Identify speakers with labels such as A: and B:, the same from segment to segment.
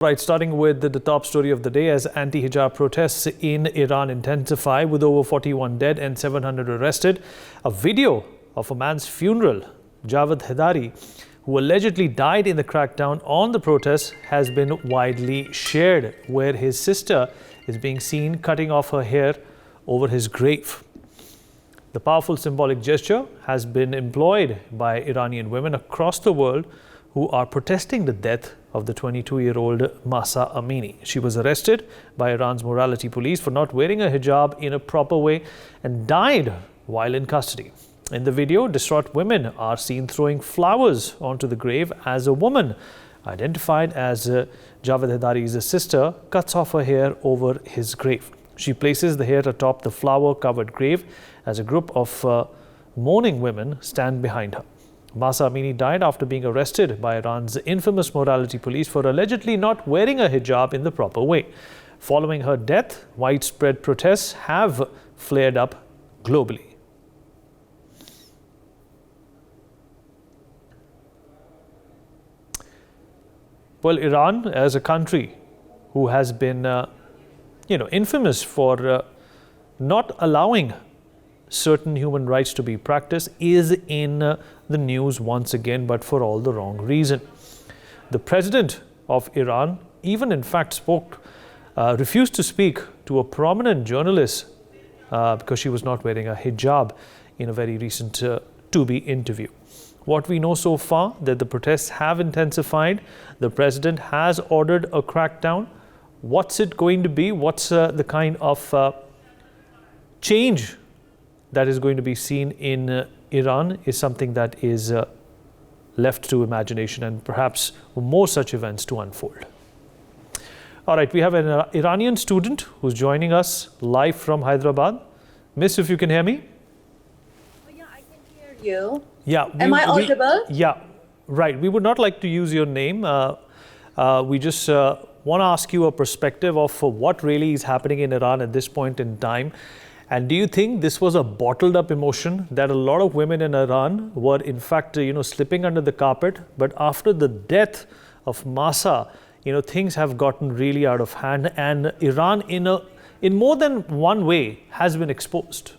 A: Right, starting with the top story of the day as anti-hijab protests in Iran intensify with over 41 dead and 700 arrested. A video of a man's funeral, Javad Hedari, who allegedly died in the crackdown on the protests, has been widely shared, where his sister is being seen cutting off her hair over his grave. The powerful symbolic gesture has been employed by Iranian women across the world who are protesting the death of the 22-year-old Mahsa Amini. She was arrested by Iran's morality police for not wearing a hijab in a proper way and died while in custody. In the video, distraught women are seen throwing flowers onto the grave as a woman, identified as Javad Hedari's sister, cuts off her hair over his grave. She places the hair atop the flower-covered grave as a group of mourning women stand behind her. Mahsa Amini died after being arrested by Iran's infamous morality police for allegedly not wearing a hijab in the proper way. Following her death, widespread protests have flared up globally. Well, Iran, as a country who has been, infamous for not allowing certain human rights to be practiced, is in the news once again, but for all the wrong reason. The president of Iran even in fact refused to speak to a prominent journalist because she was not wearing a hijab in a very recent to-be interview. What we know so far, that the protests have intensified. The president has ordered a crackdown. What's it going to be? What's the kind of change that is going to be seen in Iran is something that is left to imagination and perhaps more such events to unfold. All right, we have an Iranian student who's joining us live from Hyderabad. Miss, if you can hear me?
B: Oh, yeah, I can hear you.
A: Yeah.
B: Am I audible?
A: Yeah, right. We would not like to use your name. We just want to ask you a perspective of what really is happening in Iran at this point in time. And do you think this was a bottled up emotion that a lot of women in Iran were in fact, slipping under the carpet? But after the death of Mahsa, things have gotten really out of hand, and Iran in more than one way has been exposed.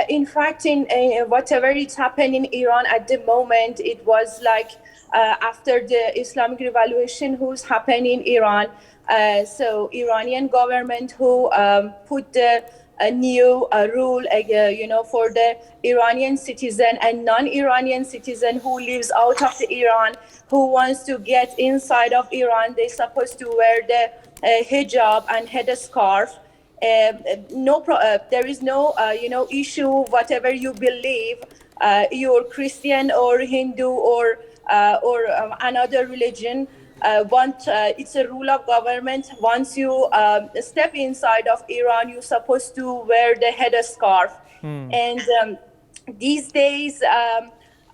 B: In fact, in whatever is happening in Iran at the moment, it was like after the Islamic Revolution who's happening in Iran. So Iranian government who put a new rule, for the Iranian citizen and non-Iranian citizen who lives out of the Iran, who wants to get inside of Iran, they're supposed to wear the hijab and headscarf. There is no issue, whatever you believe, you're Christian or Hindu or another religion. It's a rule of government. Once you step inside of Iran, you're supposed to wear the headscarf. And these days,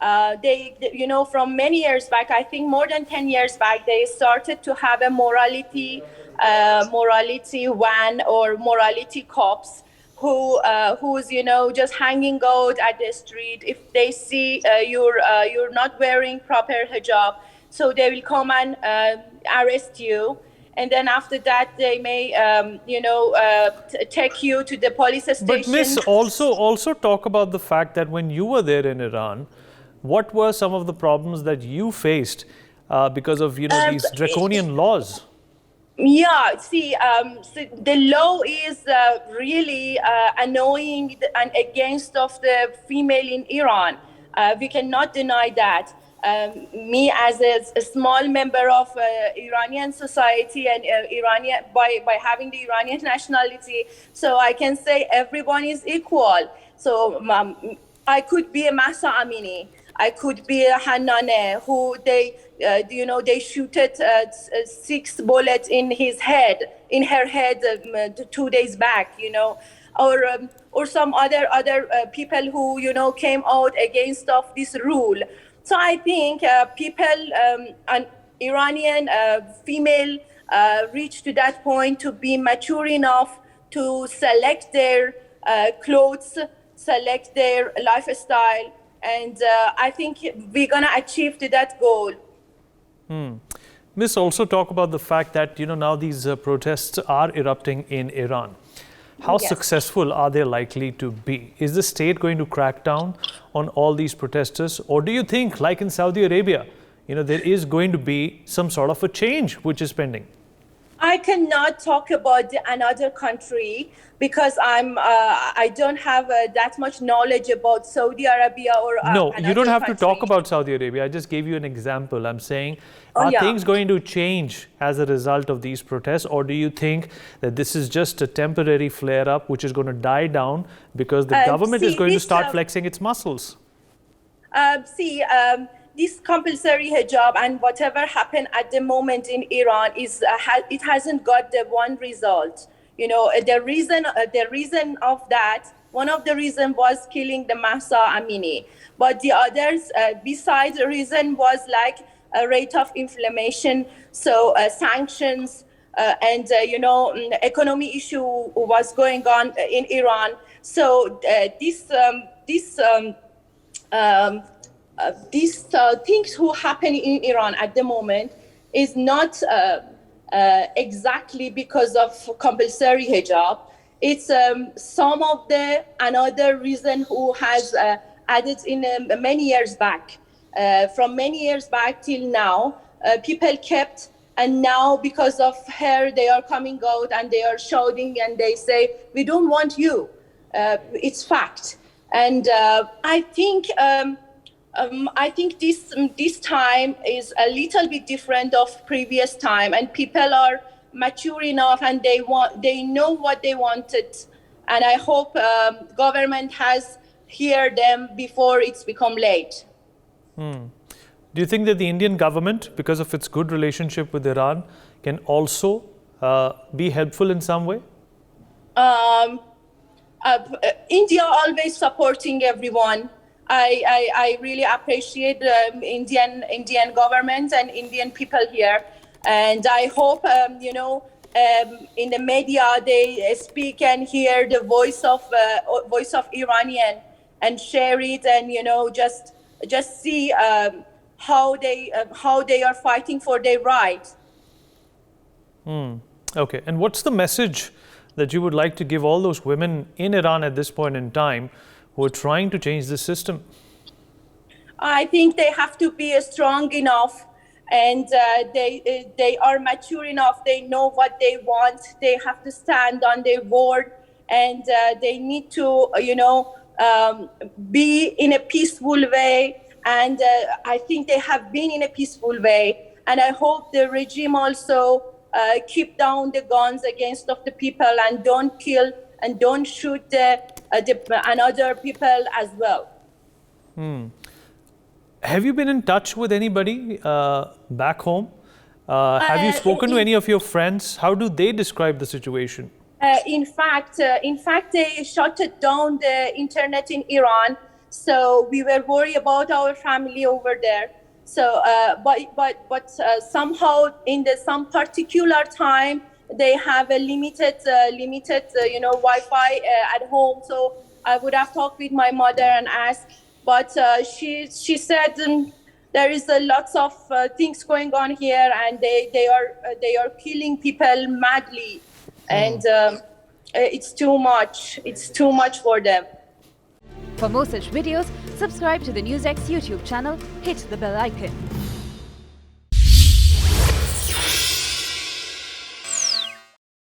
B: from many years back, I think more than 10 years back, they started to have a morality van or morality cops who's just hanging out at the street. If they see you're not wearing proper hijab, so they will come and arrest you, and then after that they may take you to the police station.
A: But Miss, also talk about the fact that when you were there in Iran, what were some of the problems that you faced because of these draconian laws?
B: Yeah, see, so the law is really annoying and against of the female in Iran. We cannot deny that. Me as a small member of Iranian society and Iranian by having the Iranian nationality, so I can say everyone is equal. So I could be a Mahsa Amini, I could be a Hanane, who they shooted 6 bullets in her head 2 days back, or some other people who came out against of this rule. So I think an Iranian female reached to that point to be mature enough to select their clothes, select their lifestyle, and I think we're gonna achieve to that goal.
A: Miss, also talk about the fact that, now these protests are erupting in Iran. How
B: Yes.
A: successful are they likely to be? Is the state going to crack down on all these protesters? Or do you think, like in Saudi Arabia, there is going to be some sort of a change which is pending?
B: I cannot talk about another country because I don't have that much knowledge about Saudi Arabia or
A: No, you don't
B: another
A: have to talk
B: country.
A: about Saudi Arabia. I just gave you an example. I'm saying,
B: Oh,
A: are
B: yeah.
A: things going to change as a result of these protests? Or do you think that this is just a temporary flare-up which is going to die down because the government is going to start flexing its muscles?
B: This compulsory hijab and whatever happened at the moment in Iran it hasn't got the one result. The reason of that, one of the reasons was killing the Mahsa Amini, but the others, besides the reason, was like a rate of inflation, so sanctions, and economy issue was going on in Iran. So these things who happen in Iran at the moment is not exactly because of compulsory hijab. It's some of the another reason who has added in many years back. From many years back till now, people kept, and now because of her, they are coming out and they are shouting and they say, "We don't want you." It's fact, and I think this time is a little bit different of previous time, and people are mature enough and they know what they wanted, and I hope government has heard them before it's become late.
A: Do you think that the Indian government, because of its good relationship with Iran, can also be helpful in some way?
B: India always supporting everyone. I really appreciate the Indian government and Indian people here, and I hope in the media they speak and hear the voice of Iranian and share it, and just see how they are fighting for their rights.
A: Okay, and what's the message that you would like to give all those women in Iran at this point in time who are trying to change the system?
B: I think they have to be strong enough, and they are mature enough. They know what they want. They have to stand on their word, and they need to, be in a peaceful way. And I think they have been in a peaceful way. And I hope the regime also keep down the guns against of the people and don't kill and don't shoot another people as well.
A: Have you been in touch with anybody back home? Have you spoken to any of your friends? How do they describe the situation?
B: In fact, they shut down the internet in Iran. So we were worried about our family over there. So, but somehow in some particular time, they have a limited, Wi-Fi at home. So I would have talked with my mother and asked, but she said there is lots of things going on here, and they are killing people madly, and it's too much. It's too much for them.
C: For more such videos, subscribe to the NewsX YouTube channel, hit the bell icon.